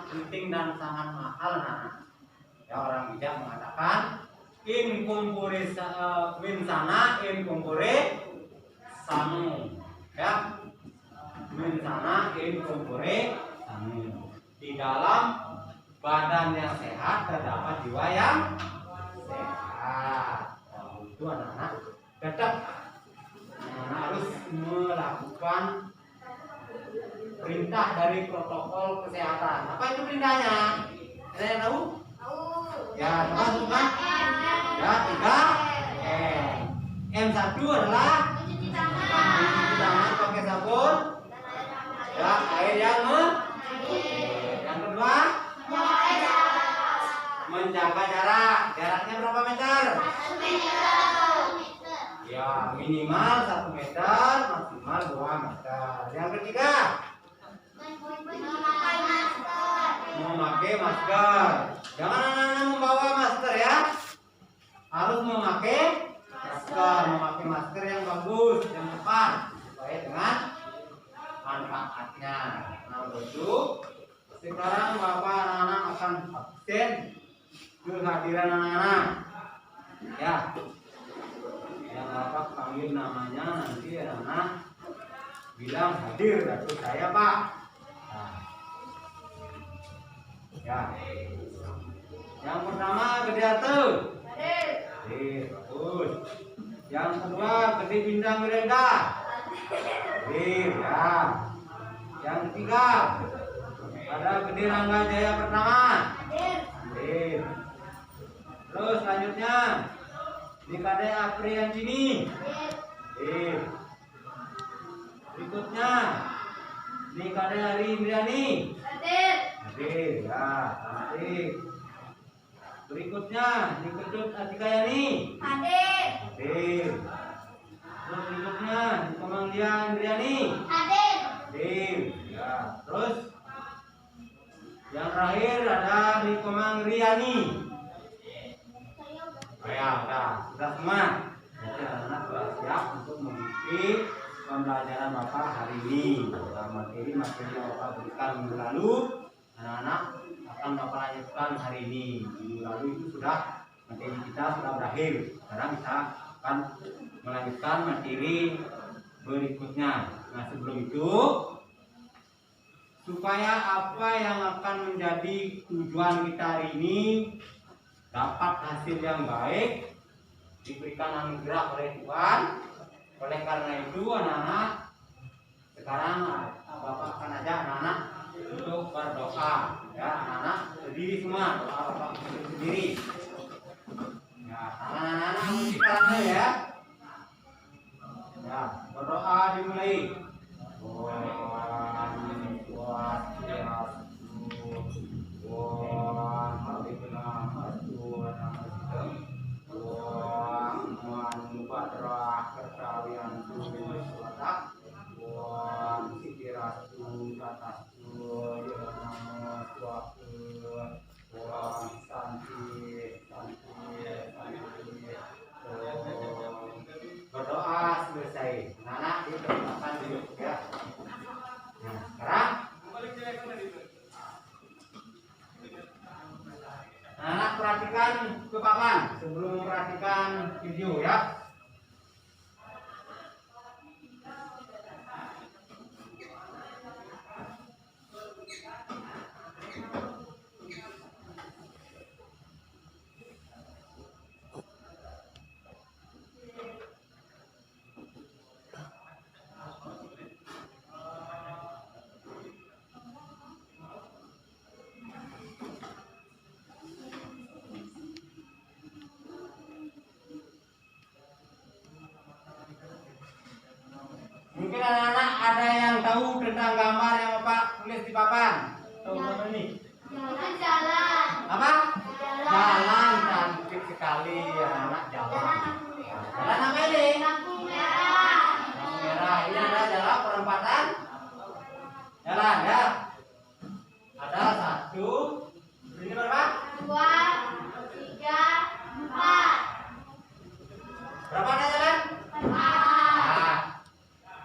penting dan sangat mahal. Nah, ya orang bijak mengatakan in kumpure min sana in kumpure sanu. Ya, min sana in kumpure sanu. Di dalam badan yang sehat terdapat jiwa yang sehat. Nah, itu anak-anak tetap harus melakukan perintah dari protokol kesehatan. Apa itu perintahnya? Ada yang tahu? Ya, teman-teman. Ya, 3 M. M1 adalah mencuci tangan pakai sabun. Ya, air yang yang kedua menjaga jarak. Jaraknya berapa meter? 1 meter. Ya, minimal 1 meter, maksimal 2 meter. Yang ketiga, memakai masker. Jangan anak-anak membawa masker ya. Harus memakai masker yang bagus, yang tepat, sesuai dengan manfaatnya. Nah, begitu. Sekarang Bapak anak-anak akan absen kehadiran anak-anak. Ya. Yang Bapak panggil namanya nanti anak-anak bilang hadir, itu saya Pak. Nah. Ya. Yang pertama gede atu. Hadir, bagus. Yang kedua gede bintang Miranda. Hadir, ya. Yang ketiga ada gede Rangga Jaya pertama. Hadir. Terus selanjutnya Nikade Apriantini. Hadir. Berikutnya Nikade Ari Indriani. Hadir, ya, cantik. Berikutnya Niketut Atikayani. Hadir. Terus berikutnya Nikemanglia Indriani. Hadir, ya. Terus yang terakhir ada Nikomang Riani. Ya, sudah semua. Jadi anak-anak sudah siap untuk mengikuti pembelajaran Bapak hari ini. Materi yang Bapak berikan minggu lalu, anak-anak akan Bapak lanjutkan hari ini. Minggu lalu itu sudah materi kita sudah berakhir. Sekarang kita akan melanjutkan materi berikutnya. Nah, sebelum itu, supaya apa yang akan menjadi tujuan kita hari ini dapat hasil yang baik, diberikan anugerah oleh Tuhan. Oleh karena itu anak-anak, sekarang Bapak akan ajak anak-anak untuk berdoa. Ya, anak-anak berdiri semua, doa Bapak sendiri. Ya, anak-anak mesti ya. Ya, berdoa dimulai. Berdoa selesai. Anak dipersilakan duduk ya. Nah, sekarang anak perhatikan ke papan sebelum memperhatikan video ya. Mungkin anak-anak ada yang tahu tentang gambar yang Bapak tulis di papan. Tahu apa ini? Jalan. Apa? Jalan, cantik sekali anak-anak, jalan. Jalan apa ini? Lampu merah. Lampu merah. Ini ada jalan perempatan. Jalan ya. Ada 1. Ini berapa? 2, 3, 4. Berapa ada jalan? 4.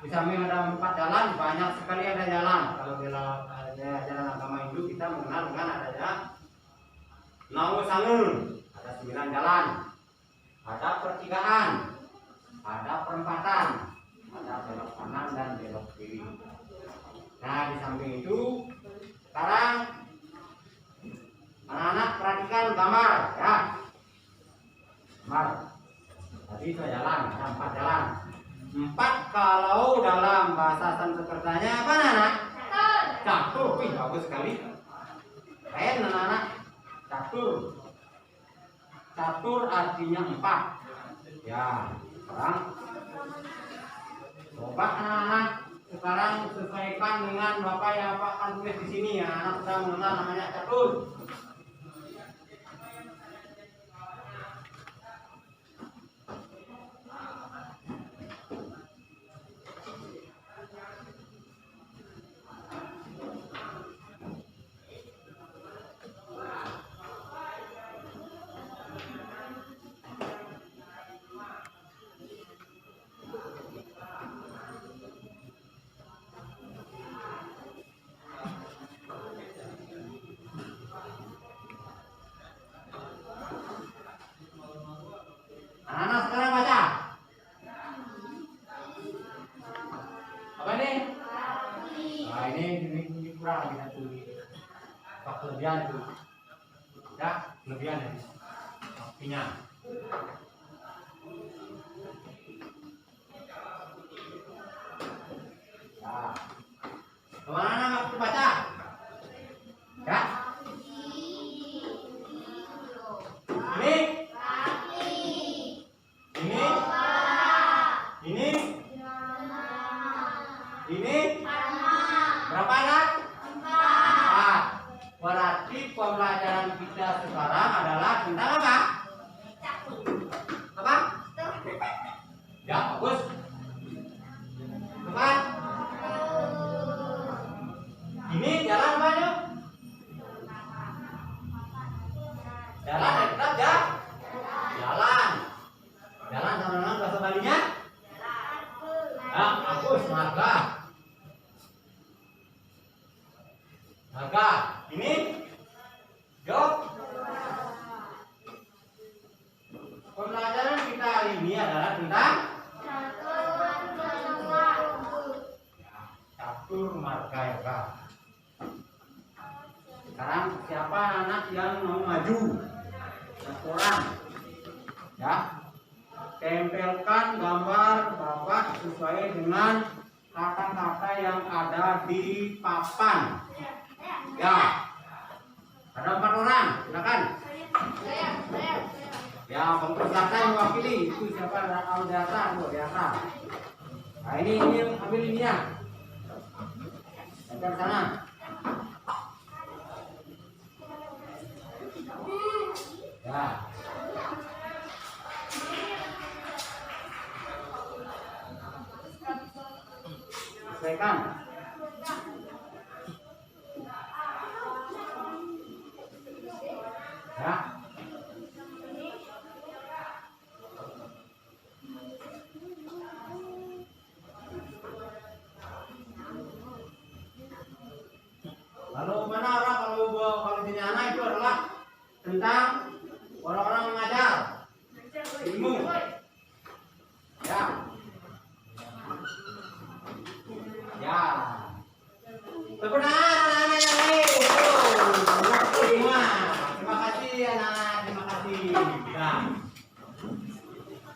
Di samping ada 4 jalan, banyak sekali ada jalan. Kalau jalan agama Hindu kita kita mengenal dengan adanya Nawu Sangun. Ada 9 jalan, ada pertigaan, ada perempatan, ada belok kanan dan belok kiri. Nah, di samping itu sekarang anak-anak perhatikan gambar ya. Gambar. Tadi itu jalan, ada 4 jalan. 4 kalau dalam bahasa Sanskertanya apa anak? Catur. Wih, bagus sekali. Keren anak-anak. Catur. Catur artinya 4. Ya, sekarang coba anak-anak sekarang sesuaikan dengan Bapak yang Bapak akan tulis di sini ya. Anak sudah mengenal namanya catur. Anak-anak sekarang baca. Apa ini? Nah, ini kurang lagi satu. Pak kelebihan itu. Ya, kelebihan ini. Waktunya. Nah, kemana anak waktu baca? Ya. Ini. Ini berapa anak? 4. Berarti pembelajaran kita sekarang adalah tentang apa? Apa? Ya, bagus. Tepat. Ini jalan banyak. Jalan dekat ya? Jalan. Jalan sama-sama bahasa Balinya? Ya, bagus, marga. Marga. Ini jok. Pembelajaran kita hari ini adalah tentang catur marga yoga. Sekarang siapa anak yang mau maju? Laporan. Ya. Tempelkan gambar Bapak sesuai dengan kata-kata yang ada di papan. Ya, ada 4 orang, silakan. Ya, pengurus yang mewakili itu siapa? Kalau di atas, di atas. Nah, ini ambil ininya. Tempel sana. Ya. Sesuaikan. Ya. Lalu mana orang kalau di anak itu adalah tentang orang-orang mengajar ilmu. Ya. Ya. Benar anak-anak yang lain. Semua. Terima kasih anak-anak, terima kasih. Ya.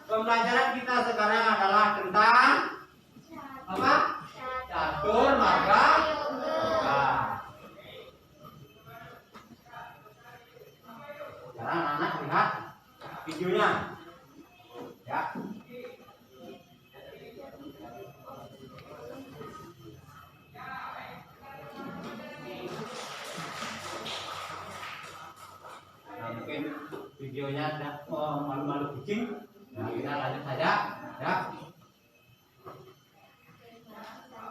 Pembelajaran kita sekarang adalah tentang apa? Catur marga. Nah. Sekarang anak lihat videonya. Ya. Nah, mungkin videonya ada malu-malu kucing. Nah, kita lanjut saja. Ya.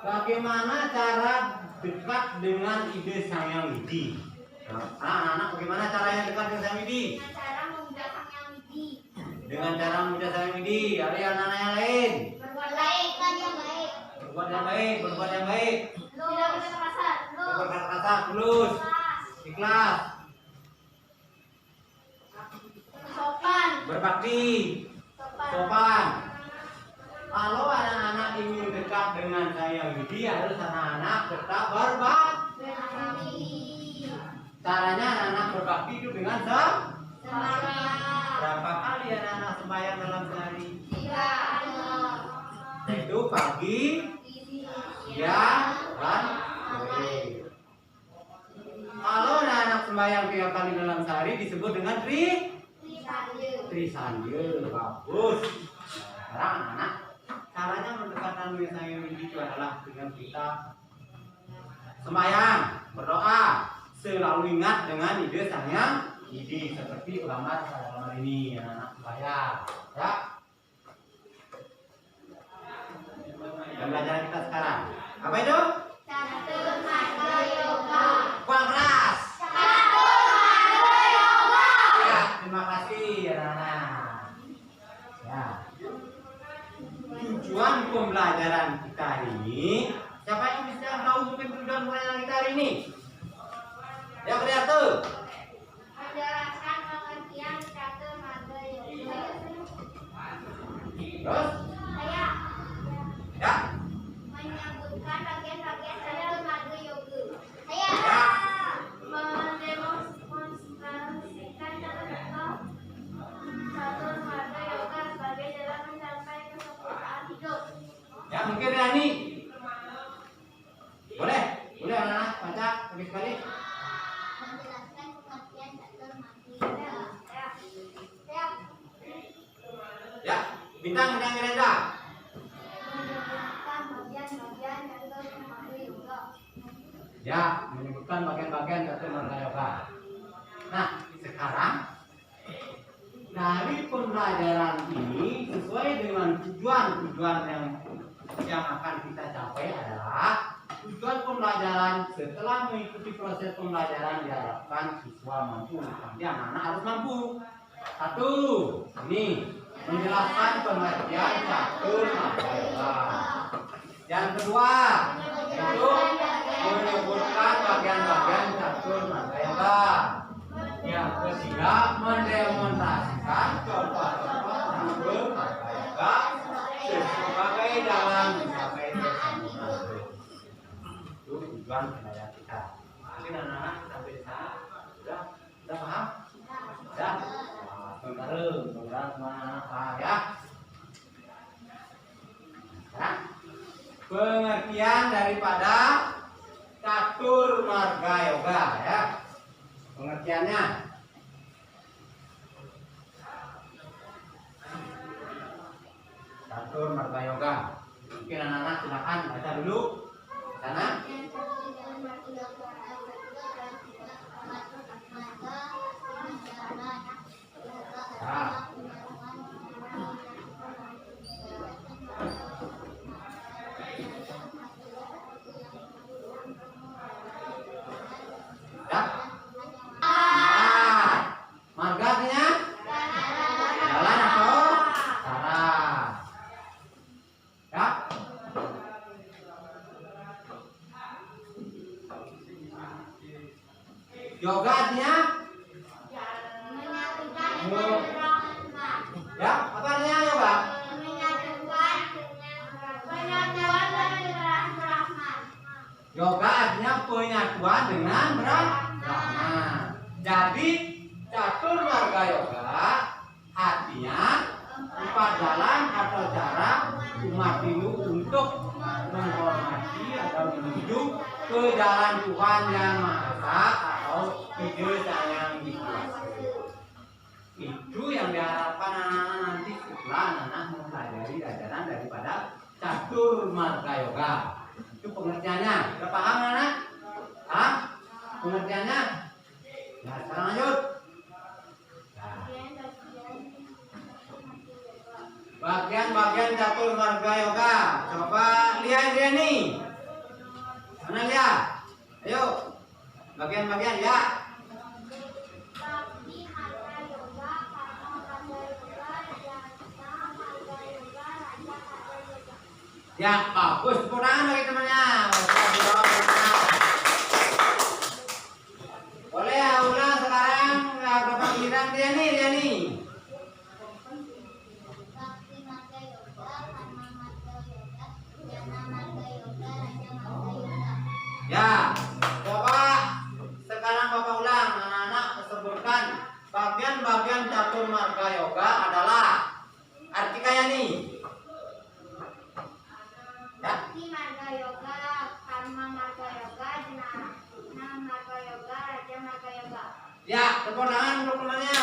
Bagaimana cara dekat dengan ide Sang Hyang Widi? Nah, anak-anak bagaimana caranya dekat dengan Sang Widi? Dengan cara memuja Sang Hyang Widi. Ada anak-anak yang lain. Berbuat baik kan yang baik. Berbuat yang baik, berbuat yang baik. Tidak berkata kasar. Berkata-kata tulus. Ikhlas. Sopan. Berbakti. Sopan. Kalau anak-anak ingin dekat dengan saya Widi, harus anak-anak tetap berbakti. Caranya anak-anak berbakti itu dengan berapa kali anak-anak sembahyang dalam sehari? 3. Yaitu pagi, siang, dan sore. Kalau anak-anak sembahyang 3 kali dalam sehari disebut dengan Trisandya. Bagus. Sekarang anak-anak, caranya mendekatkan dengan saya itu adalah dengan kita sembahyang, berdoa, selalu ingat dengan ide Sang Hyang Widi seperti gambar pada gambar ini anak-anak sembahyang. Ya. Dan belajar kita sekarang. Apa itu? Catur Marga Yoga. Kurang keras. Catur Marga Yoga. Ya, terima kasih anak-anak. Ya. Tujuan pembelajaran kita hari ini, siapa yang bisa tahu tujuan pembelajaran kita hari ini? Ya, kreatif. Menjelaskan pengertian catur marga yoga. Terus? Saya Ya. menyebutkan bagian-bagian catur marga yoga. Saya Ya. mendemonstrasikan catur marga yoga sebagai jalan mencapai kesempurnaan hidup. Ya, mungkin Rani. Boleh? Boleh anak-anak baca sekali-sekali. Menjelaskan pengertian catur marga yoga. Saya Ya, bintang Miranda. menyebutkan bagian-bagian catur marga yoga. Ya, menyebutkan bagian-bagian catur marga yoga. Nah, sekarang dari pembelajaran ini sesuai dengan tujuan yang akan kita capai adalah tujuan pembelajaran. Setelah mengikuti proses pembelajaran diharapkan siswa mampu, nanti anak-anak harus mampu. 1. Ini menjelaskan pengertian catur marga yoga. Yang kedua, itu menyebutkan bagian-bagian catur marga yoga. Yang ketiga, mendemonstrasikan contoh-contoh catur marga yoga sebagai dalam mencapai kesempurnaan. Itu tujuan pembelajaran kita. Mungkin anak-anak sampai di sana sudah paham? Sudah? Sebentar mana ya? Sekarang pengertian daripada catur marga yoga ya. Pengertiannya. Catur marga yoga. Mungkin anak-anak silakan baca dulu sana. Ya. Ya. Marga artinya jalan atau cara. Ya. Yoga artinya ya, apa artinya yoga? Yoga artinya penyatuan dengan Brahma. Jadi catur marga yoga artinya 4 jalan atau cara umat hindu untuk menghormati atau menuju ke jalan Tuhan yang Maha Esa atau ide Sang Hyang Widi. Itu yang diharapkan anak-anak nanti setelah anak-anak mempelajari ajaran daripada catur marga yoga. Itu pengertiannya. Sudah paham anak? Hah? Pengertiannya? Nah, sekarang lanjut. Nah. Bagian-bagian catur marga yoga. Coba lihat dia nih. Mana lihat? Ayo. Bagian-bagian ya. Ya, bagus. Tepuk tangan bagi temannya. Boleh ulang sekarang berapa giliran dia nih. Bakti Marga Yoga, Karma Marga Yoga, Jana Marga Yoga, Raja Marga Yoga. Ya, coba sekarang Bapak ulang, anak-anak sebutkan bagian-bagian catur marga yoga adalah artikannya nih. Ya, Bakti Marga Yoga, Karma Marga Yoga, Jana Marga Yoga, Raja Marga Yoga. ya, tepuk tangan untuk temannya.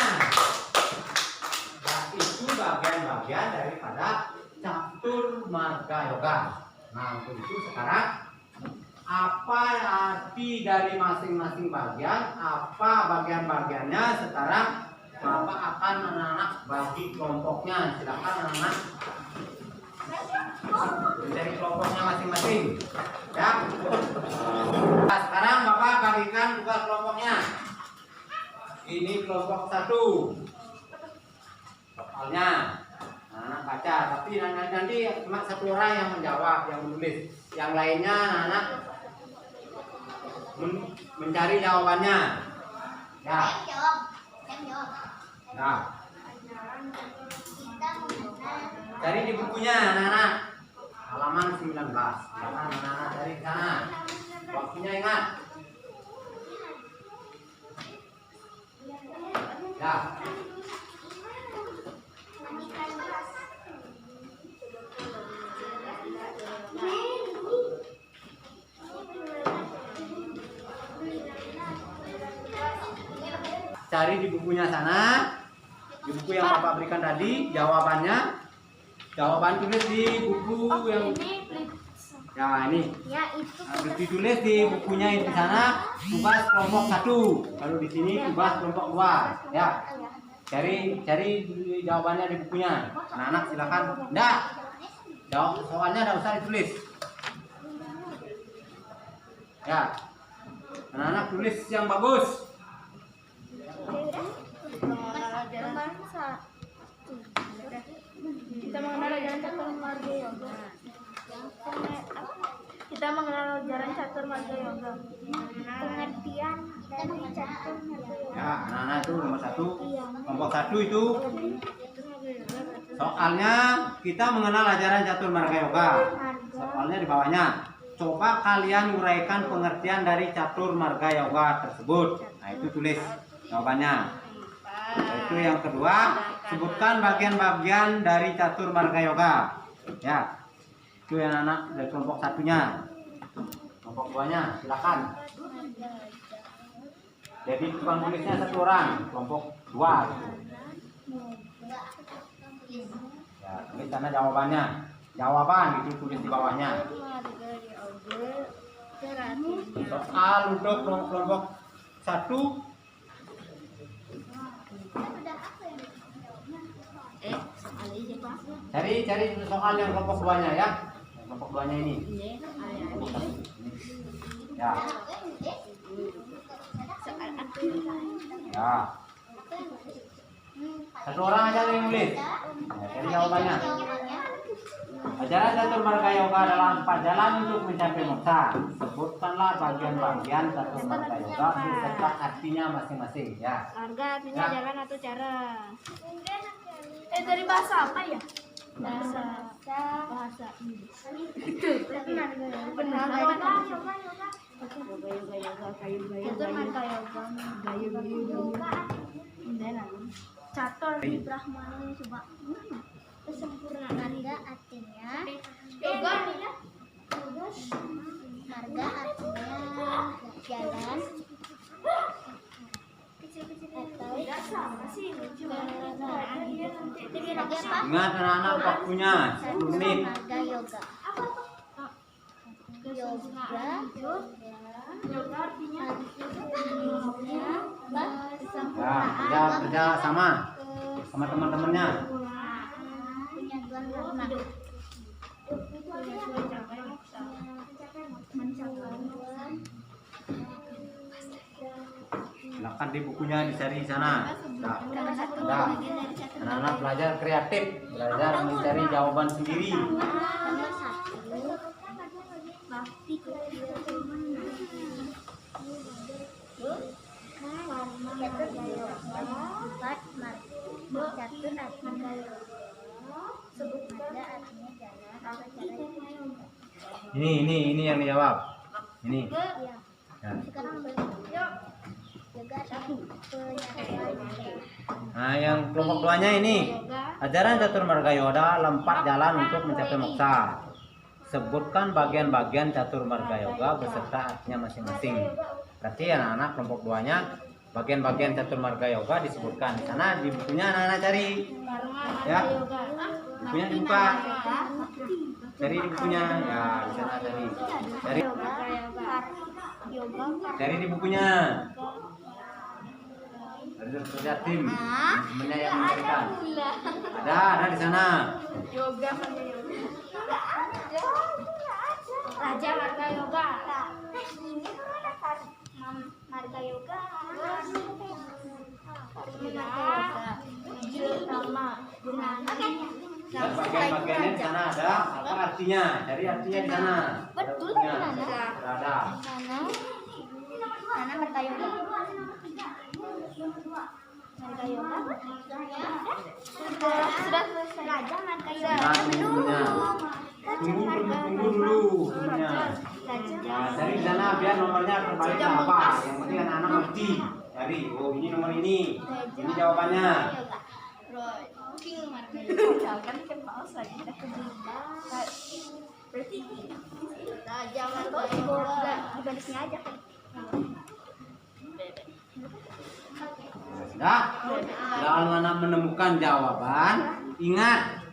Ya, itu bagian-bagian daripada catur marga yoga. Nah, untuk itu sekarang apa arti dari masing-masing bagian, apa bagian-bagiannya, sekarang Bapak akan anak-anak bagi kelompoknya. Silakan anak-anak dari kelompoknya masing-masing. Ya. Nah, sekarang Bapak bagikan tugas kelompoknya. Ini kelompok 1. Soalnya anak baca, tapi nanti cuma satu orang yang menjawab, yang menulis. Yang lainnya anak mencari jawabannya. Ya. Yang jawab. Nah, Kita mengenal cari di bukunya anak-anak. Halaman 19. Jangan anak-anak dari sana. Waktunya ingat. Ya. Cari di bukunya sana, di buku yang Bapak berikan tadi, jawabannya. Jawaban tulis di buku yang ya ini. Ya itu Harus ditulis di bukunya di sana, tugas kelompok 1. Kalau di sini tugas kelompok 2. Ya. Cari jawabannya di bukunya. Anak-anak silakan. Enggak. Jawab soalnya enggak usah ditulis. Ya. Anak-anak tulis yang bagus. Kita mengenal ajaran catur marga yoga. Kita mengenal ajaran catur marga yoga. Pengertian dari catur marga yoga. Ya, anak-anak itu nomor 1. Kelompok 1 itu soalnya kita mengenal ajaran catur marga yoga. Soalnya di bawahnya. Coba kalian uraikan pengertian dari catur marga yoga tersebut. Nah, itu tulis jawabannya. Itu yang kedua, sebutkan bagian-bagian dari catur marga yoga. Ya. Itu yang anak dari kelompok 1-nya. Kelompok 2-nya silakan. Jadi tukang tulisnya 1 orang, kelompok 2 gitu. Ya, tulis sana jawabannya. Jawaban itu tulis di bawahnya. Soal untuk kelompok 1 cari soal yang kelompok 2-nya ya. Kelompok 2-nya ini. Ya. Ya. 1 orang aja yang nulis. Ya, cari jawabannya. Ajaran catur marga yoga adalah 4 jalan untuk mencapai moksa. Sebutkanlah bagian-bagian catur marga yoga beserta artinya masing-masing ya. Marga artinya Ya. jalan atau cara. Dari bahasa apa ya? Bahasa. Itu benar. Catur di Brahmana coba. Kesempurnaan marga artinya yoga artinya marga artinya jalan atau Ingat anak-anak waktunya 10 menit. marga yoga. Yoga artinya Ya, kerja sama teman-temannya. penyatuan warna. Silakan di bukunya dicari di sana. Nah, anak-anak belajar kreatif, belajar mencari jawaban sendiri. Nomor 1 bakti Catur empat catur artinya sebut nada artinya jalan atau cara. Ini yang dijawab. Ini. Ya. Ya. Sekarang yoga satu penyatuan. Nah, yang kelompok 2-nya ini. Ajaran Catur Marga Yoga lompat jalan untuk mencapai moksa. Sebutkan bagian-bagian Catur Marga Yoga beserta artinya masing-masing. Berarti anak-anak kelompok 2-nya bagian-bagian Catur Marga Yoga disebutkan di sana di bukunya anak-anak cari. Ya. Bukunya dibuka. Cari di bukunya. Ya, di sana cari. Cari di bukunya. Kerja tim. Temennya yang memberikan. Ada di sana. Yoga Raja Marga Yoga. Ini Marga Yoga. Dan bagian-bagiannya di sana ada apa artinya? Cari artinya di sana. Betul Ada. Nana. Nana Marga Yoga. Marga Yoga. Sudah selesai. Raja Marga Yoga. Tunggu dulu temennya. Nah, cari di sana biar nomornya terbalik apa. Yang penting anak-anak ngerti. Cari. Oh, ini nomor ini. Ini jawabannya. King Marga Yoga. Kan paus lagi dah berarti Raja Marga Yoga dibandingnya aja kan. Sudah. Kalau anak menemukan jawaban, ingat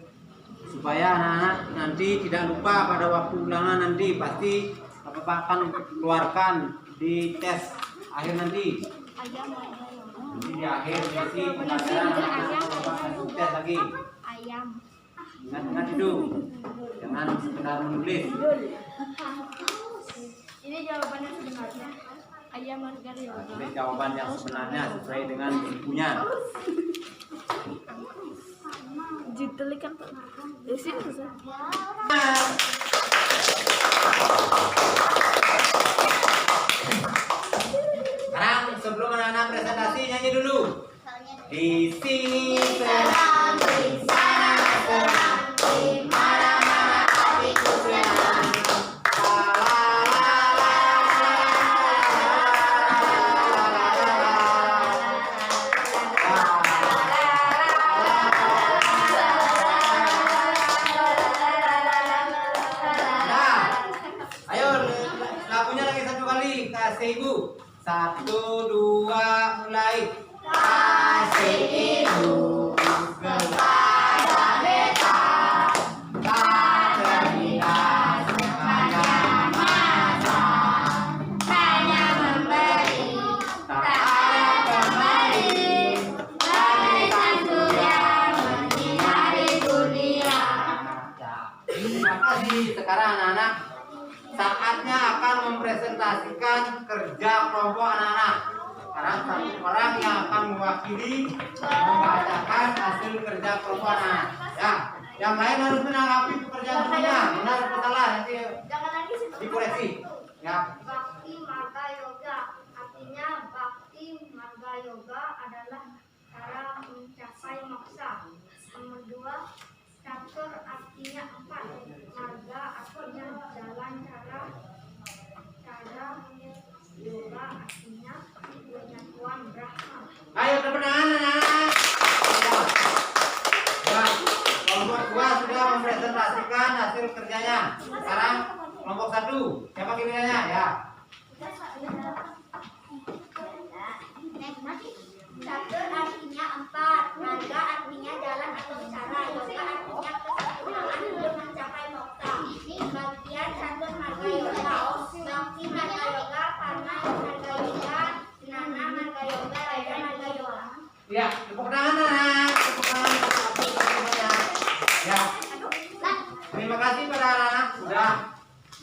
supaya anak-anak nanti tidak lupa pada waktu ulangan nanti pasti Bapak akan keluarkan di tes akhir nanti. Nanti di akhir sesi pelajaran Bapak akan tes lagi. Ayam. Ingat itu, jangan sekedar menulis. Ini jawabannya sebenarnya. Ayam Marga Yoga. Tulis jawaban yang sebenarnya sesuai dengan bukunya. Ditelikan di sini. Sekarang sebelum anak-anak presentasi nyanyi dulu. Di sini serang, di sana serang, di mana-mana hatiku serang. Kasih ibu. 1, 2, mulai. Kasih ibu kepada beta, tak terlihat semuanya masa, hanya memberi, tak ada kembali, bagaikan surya menyinari dunia. Terima kasih. Sekarang anak-anak saatnya akan mempresentasikan kerja kelompok anak-anak. Sekarang satu orang yang akan mewakili membacakan hasil kerja kelompok anak. Ya, yang lain harus menanggapi pekerjaan temannya. Benar atau salah nanti dikoreksi. Ya. Bakti Marga Yoga artinya bakti Marga Yoga adalah cara mencapai moksa. Nomor 2, catur artinya 4, marga artinya jalan, cara yoga artinya penyatuan Brahma. Ayo tepuk tangan anak-anak. Ya, kelompok 2 sudah mempresentasikan hasil kerjanya. Sekarang kelompok 1, siapa gilirannya ya? Catur artinya 4, marga artinya jalan atau cara, yoga artinya kesempurnaan untuk mencapai moksa. Bagian catur Marga Yoga, bakti Marga Yoga, karena Marga Yoga, Nana Marga Yoga, Raja Marga Yoga. Ya, tepuk tangan anak. Tepuk tangan untuk semuanya. Ya. Terima kasih pada anak-anak sudah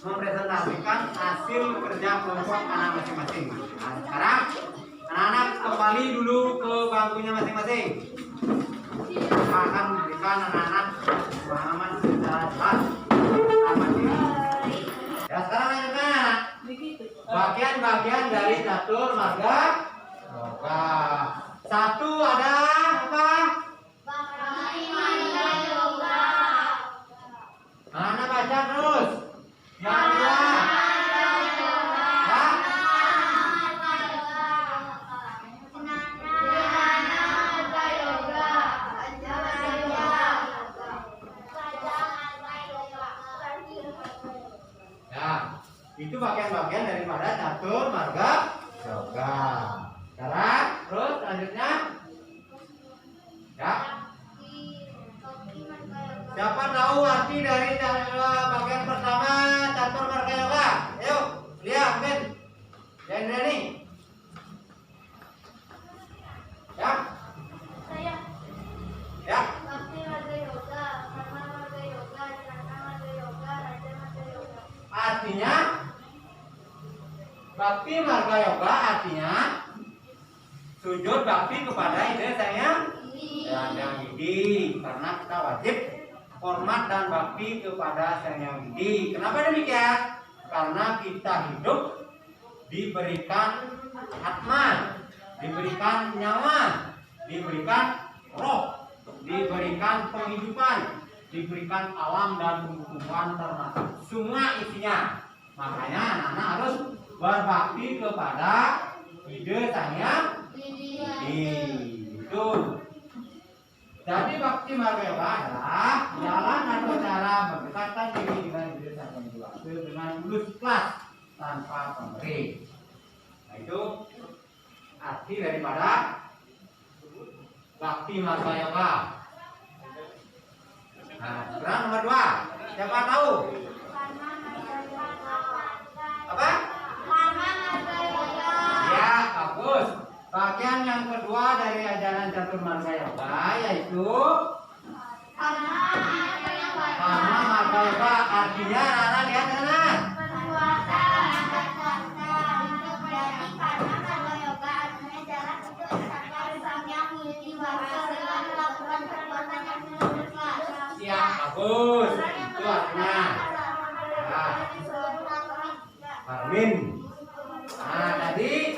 mempresentasikan hasil kerja kelompok anak masing-masing. Nah, sekarang anak-anak kembali dulu ke bangkunya masing-masing. Kita akan memberikan anak-anak pemahaman secara jelas sama diri. Ya, sekarang lanjutkan anak. Bagian-bagian dari catur marga yoga. Satu ada apa? Bakti Marga Yoga. Mana baca terus? Yang kedua. Itu bagian-bagian daripada catur marga yoga. Sekarang terus selanjutnya ya. Siapa tahu arti dari bagian pertama catur marga yoga? Ayo, lihat mungkin. Yang ini. Ya. Saya. Ya. Bakti Marga Yoga, Karma Marga Yoga, Dhyana Marga Yoga, Raja Marga Yoga. Artinya bakti marga yoga artinya sujud bakti kepada ide sayang yang Widi, karena kita wajib hormat dan bakti kepada sayang Widi. Kenapa demikian? Karena kita hidup diberikan atma, diberikan nyawa, diberikan roh, diberikan penghidupan, diberikan alam dan tumbuhan termasuk semua isinya. Makanya anak-anak harus berbakti kepada ide sayang itu. Jadi bakti marga yoga adalah jalan atau cara mendekatkan diri dengan ide sayang itu dengan tulus ikhlas tanpa pamrih. Nah, itu arti daripada bakti marga yoga. Nah, sekarang nomor 2. Siapa tahu? Karma Marga Yoga. Apa? Karma Marga Yoga. Ya, bagus. Bagian yang kedua dari ajaran catur marga yoga yaitu Karma Marga Yoga. karma marga yoga. Artinya anak lihat sana. Berpuasa dan puasa. Berarti karma Marga Yoga artinya jalan untuk mencapai sang yang widi wasa dengan melakukan perbuatan yang bermanfaat. Ya, bagus. Itu artinya. Nah, Armin. Nah, tadi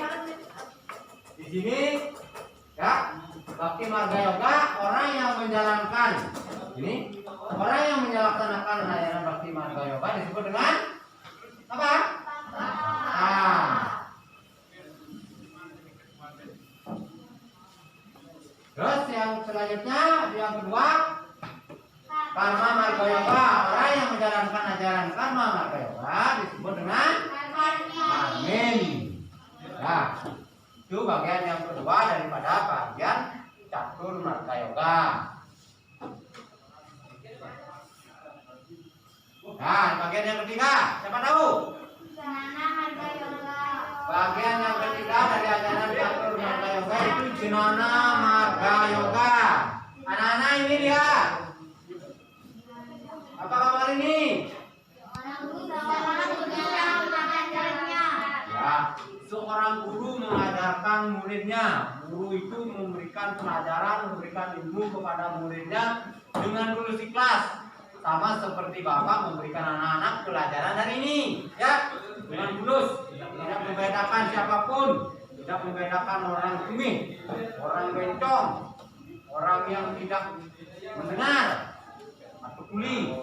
di sini ya, bakti marga yoga orang yang menjalankan ini, orang yang melaksanakan layanan bakti marga yoga disebut dengan apa? Terus yang selanjutnya yang kedua karma marga yoga orang yang menjalankan ajaran karma marga yoga disebut dengan Amin. Nah, itu bagian yang kedua daripada bagian catur marga yoga. Nah, bagian yang ketiga, siapa tahu? Dhyana Marga Yoga. Bagian yang ketiga dari ajaran catur marga yoga itu Dhyana marga yoga. Anak-anak ini lihat. Apa kabar ini? Ya, seorang guru mengajarkan muridnya. Guru itu memberikan pelajaran, memberikan ilmu kepada muridnya dengan tulus ikhlas. Sama seperti Bapak memberikan anak-anak pelajaran hari ini, ya, dengan tulus, tidak membedakan siapapun, tidak membedakan orang tumi, orang bencong, orang yang tidak mendengar atau tuli,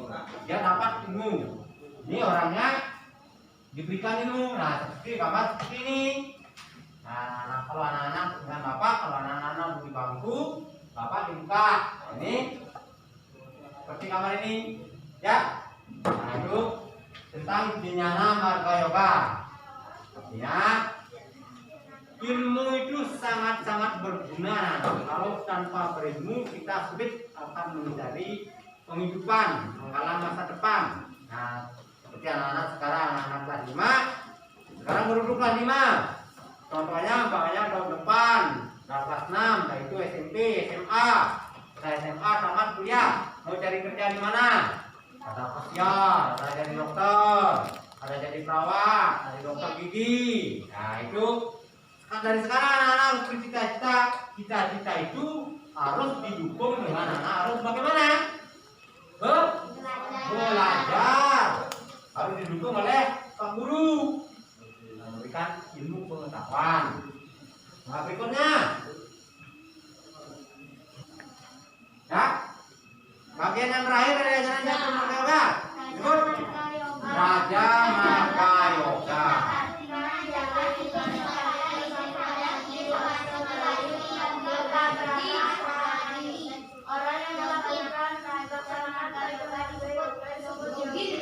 dia dapat ilmu. Ini orangnya diberikan ilmu. Nah, seperti Bapak seperti ini. Nah, kalau anak-anak dengan Bapak, kalau anak-anak di bangku, Bapak dibuka. Ini seperti kamar ini, ya. Nah, itu tentang Dhyana marga yoga. Artinya ilmu itu sangat-sangat berguna. Kalau tanpa berilmu kita sulit akan mencari penghidupan, menggalang masa depan. Nah, seperti anak-anak sekarang, anak-anak kelas 5, sekarang berduduk kelas 5. Contohnya banyak tahun depan, kelas 6, yaitu SMP, SMA. Setelah SMA tamat kuliah, mau cari kerja di mana? Ada kasiar, ada jadi dokter, ada jadi perawat, ada dokter gigi. Nah, itu dari sekarang anak-anak harus bercita-cita. Cita-cita itu harus didukung dengan anak harus bagaimana? Belajar. Harus didukung oleh sang guru, memberikan ilmu pengetahuan. Nah, berikutnya dari ajaran Catur Marga Yoga? Disebut Raja Marga Yoga.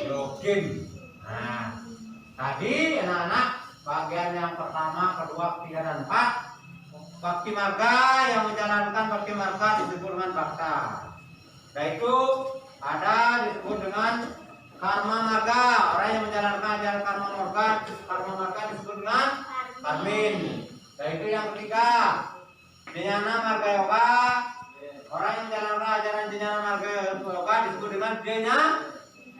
Yogin. Nah, tadi anak-anak bagian yang pertama, kedua, ketiga, dan empat. Bakti marga yang menjalankan bakti marga disebut dengan bakta. Yaitu ada disebut dengan karma marga, orang yang menjalankan ajaran karma marga disebut dengan karmin. Yaitu yang ketiga, jnana marga yoga, orang yang menjalankan ajaran jnana marga yoga disebut dengan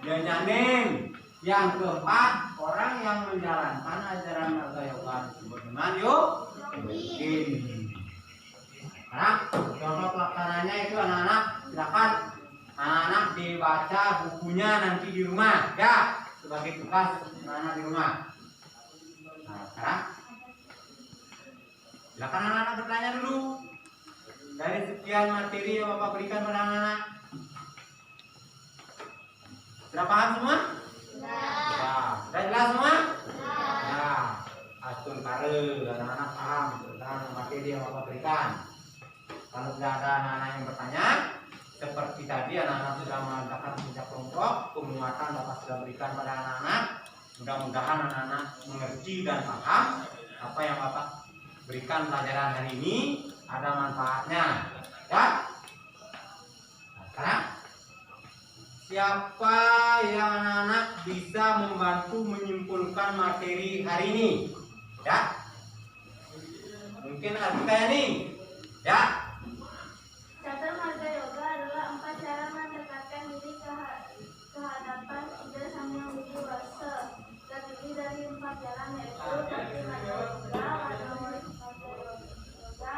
jenyanin. Yang keempat, orang yang menjalankan ajaran marga yoga disebut dengan yogin. Nah, contoh pelaksananya itu anak-anak, silakan anak-anak dibaca bukunya nanti di rumah, ya, sebagai tugas anak-anak di rumah. Nah, sekarang silakan anak-anak bertanya dulu dari sekian materi yang Bapak berikan pada anak-anak. Sudah paham semua? Ya. Sudah jelas semua? Ya. Astun kare, anak-anak paham tentang materi yang Bapak berikan. Kalau tidak ada anak-anak yang bertanya, seperti tadi anak-anak sudah mengadakan puncak kelompok, penguatan Bapak sudah berikan pada anak-anak. Mudah-mudahan anak-anak mengerti dan paham apa yang Bapak berikan pelajaran hari ini, ada manfaatnya. Ya. Nah, sekarang siapa yang anak-anak bisa membantu menyimpulkan materi hari ini? Ya. Mungkin kita ini. Ya. Catur Marga Yoga adalah 4 cara mendekatkan diri ke hadapan ide Sang Hyang Widi Wasa. Terdiri dari 4 jalan, yaitu Bakti Marga Yoga, Warna Murid Marga Yoga,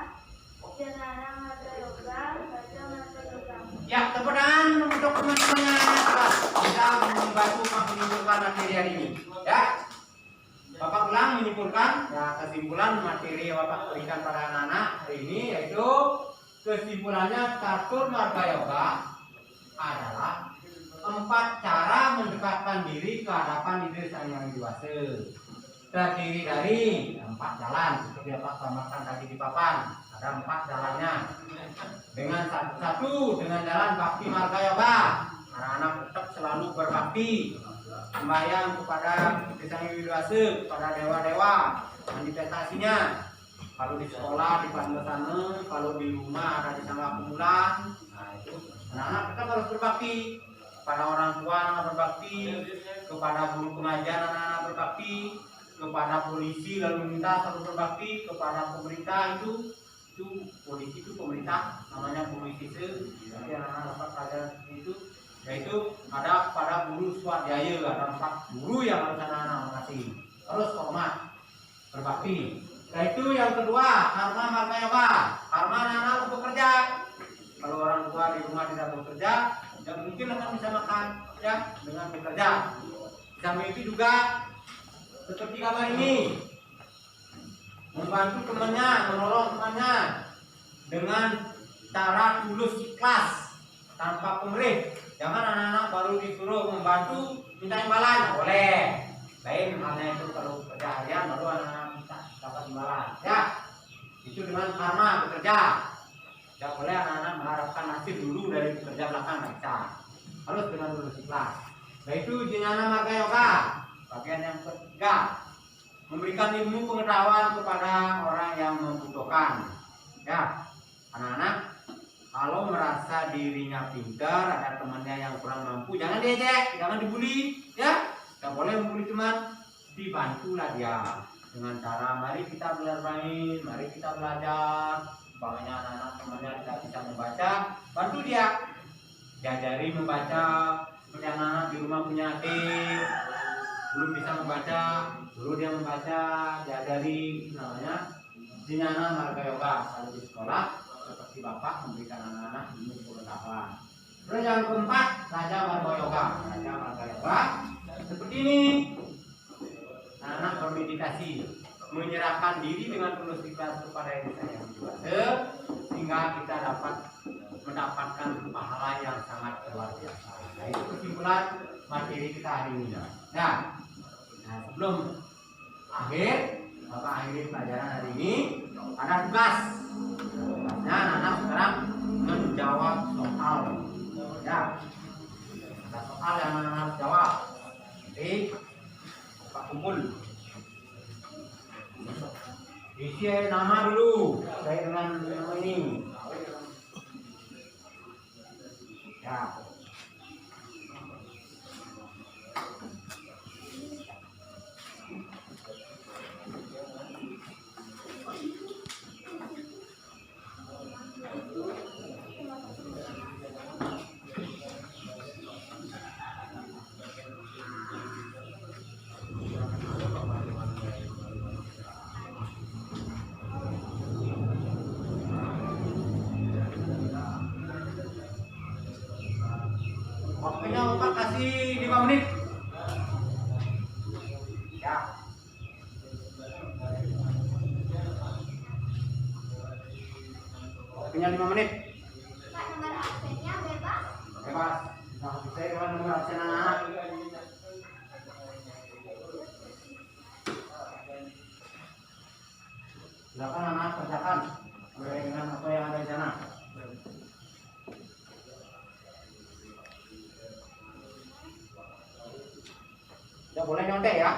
Jnana Marga Yoga, Raja Marga Yoga. Ya, tepuk tangan untuk teman-teman yang bisa membantu menyimpulkan materi hari ini. Ya. Bapak ulang menyimpulkan ya, kesimpulan materi yang Bapak berikan pada anak-anak hari ini, yaitu kesimpulannya Catur Marga Yoga adalah 4 cara mendekatkan diri ke hadapan ide Sang Hyang Widi Wasa. Terdiri dari 4 jalan seperti Bapak tambahkan tadi di papan. Ada 4 jalannya. Dengan satu dengan jalan Bakti Marga Yoga, anak-anak tetap selalu berbakti, sembahyang kepada Sang Hyang Widi Wasa, kepada dewa-dewa, manifestasinya. Kalau di sekolah di sana, kalau di rumah ada di Sangga Pemulan. Nah, itu anak-anak kita harus berbakti kepada orang tua, anak berbakti kepada guru pengajar, anak-anak berbakti kepada polisi lalu lintas, harus berbakti kepada pemerintah. Itu polisi itu pemerintah, namanya polisi itu. Jadi anak-anak dapat pelajaran itu, yaitu ada pada guru swadhyaya, ada 4 guru yang harus anak-anak mengerti, harus hormat, berbakti. Yaitu yang kedua, karma marga yoga. Karma anak-anak untuk bekerja. Kalau orang tua di rumah tidak bekerja, tidak mungkin akan bisa makan ya dengan bekerja. Kami itu juga seperti gambar ini, membantu temannya, menolong temannya dengan cara tulus ikhlas tanpa pamrih. Jangan anak-anak baru disuruh membantu minta imbalan, boleh. Lain halnya itu kalau kerja harian baru anak-anak dapat imbalan. Ya, itu dengan karma bekerja. Tidak boleh anak-anak mengharapkan nasib dulu dari bekerja belakang, nggak bisa. Harus dengan tulus ikhlas. Yaitu jnana marga yoga. Bagian yang ketiga, memberikan ilmu pengetahuan kepada orang yang membutuhkan. Ya, anak-anak kalau merasa dirinya pintar, ada temannya yang kurang mampu, jangan diejek, jangan dibully. Ya, tidak boleh membuli teman, dibantulah dia dengan cara mari kita belajar, mari kita belajar. Banyak anak-anak temannya tidak bisa membaca, bantu dia, diajari membaca. Seperti anak-anak di rumah punya adik belum bisa membaca, dulu dia membaca, diajari, namanya jnana marga yoga. Kalau di sekolah seperti Bapak memberikan anak-anak ilmu pengetahuan. Terus yang keempat, raja marga yoga. Raja marga yoga seperti ini. Anak bermeditasi, menyerahkan diri dengan tulus ikhlas kepada Yang Sang Widi Wasa, sehingga kita dapat mendapatkan pahala yang sangat luar biasa. Nah, itu kesimpulan materi kita hari ini. Nah, sebelum akhir, Bapak akhiri pelajaran hari ini, ada tugas. Tugasnya anak-anak sekarang menjawab soal. Ya, ada soal yang anak-anak harus jawab. Jadi, Bapak kumpul. Isi nama dulu, saya dengan nama ini. Ya. Waktunya Bapak kasih 5 menit. Ya. Waktunya 5 menit. Pak, nomor absennya bebas. Bebas. Nah, saya dengan nomor absen anak. Silakan anak kerjakan sesuai dengan apa yang ada di sana. Tidak boleh nyontek ya.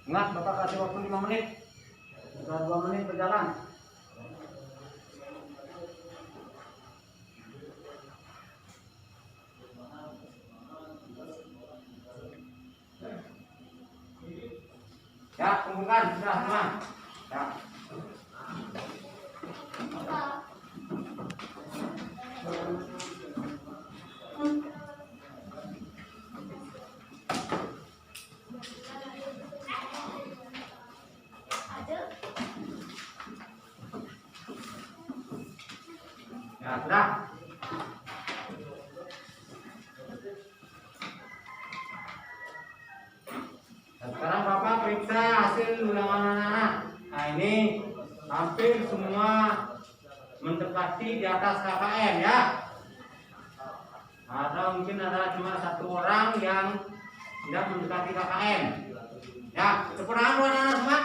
Ingat, Bapak kasih waktu 5 menit. Sudah 2 menit berjalan. Ya, kumpulkan sudah semua. Ya. Ya, sudah. Dan sekarang Bapak periksa hasil ulangan anak-anak. Nah, ini hampir semua mendekati di atas KKM ya. Mungkin ada cuma 1 orang yang tidak mendekati KKM. Ya, tepuk tangan buat anak-anak semua.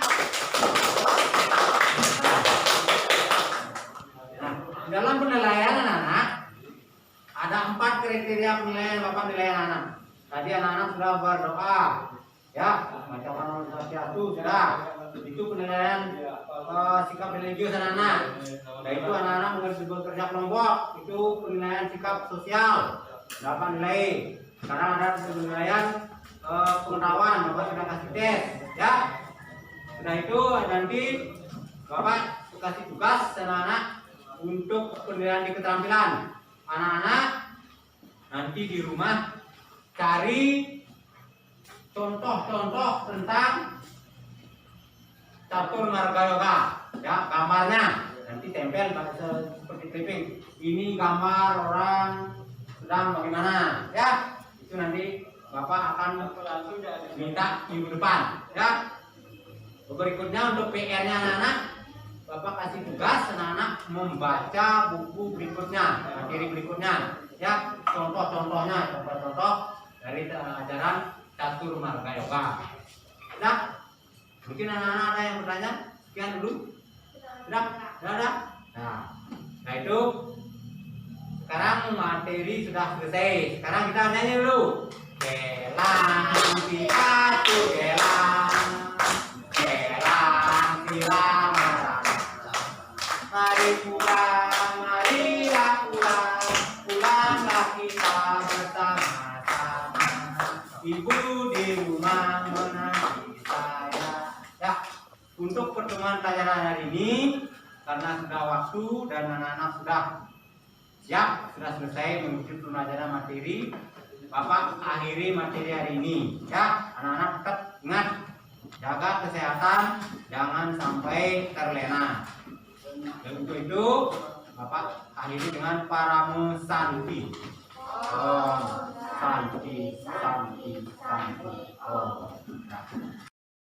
Nah, dalam penilaian anak-anak ada 4 kriteria penilaian Bapak nilai anak-anak. Tadi anak-anak sudah berdoa, ya, bacakan Al-Fatihah sudah. Itu penilaian sikap religius anak-anak. Nah, itu anak-anak bekerja kelompok, itu penilaian sikap sosial. Dapat nilai. Sekarang ada penilaian pengetahuan, Bapak sudah kasih tes, ya. Sudah itu nanti Bapak kasih tugas anak-anak untuk penilaian di keterampilan. Anak-anak nanti di rumah cari contoh-contoh tentang catur marga yoga, ya, gambarnya nanti tempel seperti clipping. Ini gambar orang sedang bagaimana, ya. Itu nanti Bapak akan minta minggu depan, ya. Berikutnya untuk PR-nya anak-anak, Bapak kasih tugas anak-anak membaca buku berikutnya, materi berikutnya, ya. Contoh-contohnya, contoh-contoh dari ajaran catur marga yoga. Sudah? Mungkin anak-anak ada yang bertanya? Sekian dulu. Sudah? Sudah? Nah itu sekarang materi sudah selesai. Sekarang kita nyanyi dulu. Gelang piatu gelang, gelang silang marang. Mari pulang, marilah pulang, pulanglah kita bersama-sama. Ibu di rumah menanti saya. Ya, untuk pertemuan pelajaran hari ini, karena sudah waktu dan anak-anak sudah siap, sudah selesai mengikuti pelajaran materi, Bapak akhiri materi hari ini. Ya, anak-anak tetap ingat jaga kesehatan, jangan sampai terlena. Dan untuk itu, Bapak akhiri dengan Paramo Santi. Om Santi, Santi, Santi. Oh.